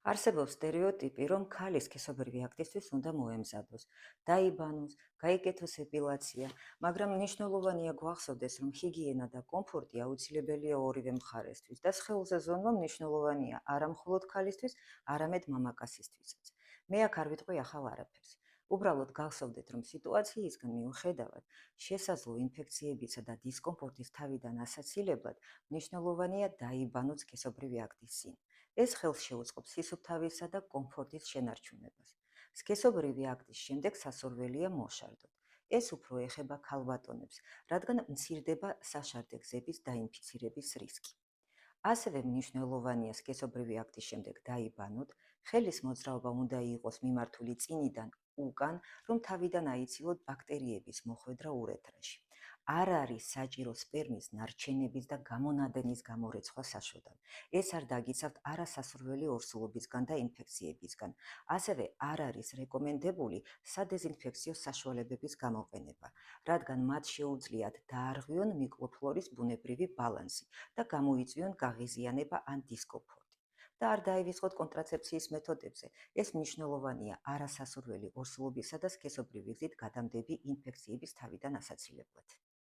არსებობს სტერეოტიპი, რომ ქალი სქესობრივი აქტისთვის უნდა მოემზადოს, დაიბანოს, გაიკეთოს ეპილაცია, მაგრამ მნიშვნელოვანია გვახსოვდეს, რომ ჰიგიენა და კომფორტი აუცილებელია ორივე მხარესთვის და სხეულზე ზონვა მნიშვნელოვანია არა მხოლოდ ქალისთვის, არამედ მამაკაცისთვისაც. მე აქ არ ვიტყვი ახალ არაფერს. უბრალოდ გახსოვდეთ, რომ სიტუაციისგან მიუხედავად, შესაძლო ინფექციებისა და დისკომფორტის თავიდან ასაცილებლად მნიშვნელოვანია დაიბანოს სქესობრივი აქტის წინ. ეს ხელს შეუწყობს სისუფთავისა და კომფორტის შენარჩუნებას. სქესობრივი აქტის შემდეგ სასურველია მოშარდოთ. ეს უფრო ეხება ქალბატონებს, რადგან მცირდება საშარდე გზების დაინფიცირების რისკი. ასევე მნიშვნელოვანია სქესობრივი აქტის შემდეგ დაიბანოთ, ხელის მოძრაობა უნდა იყოს მიმართული წინიდან უკან, რომ თავიდან აიცილოთ ბაქტერიების მოხვედრა ურეთრაში. არ არის საჭირო სპერმის ნარჩენების და გამონადენის გამორეცხვა საშოდან. ეს არ დაგიცავთ არასასურველი ორსულობისგან და ინფექციებისგან. ასევე არ არის რეკომენდებული სადეზინფექციო საშუალებების გამოყენება, რადგან მათ შეუძლიათ დაარღვიონ მიკროფლორის ბუნებრივი ბალანსი და გამოიწვიონ გაღიზიანება ან დისკომფორტი. და არ დაივიწყოთ კონტრაცეფციის მეთოდებზე. ეს მნიშვნელოვანია არასასურველი ორსულობისა და სქესობრივი გზით გადამდები ინფექციების თავიდან ასაცილებლად.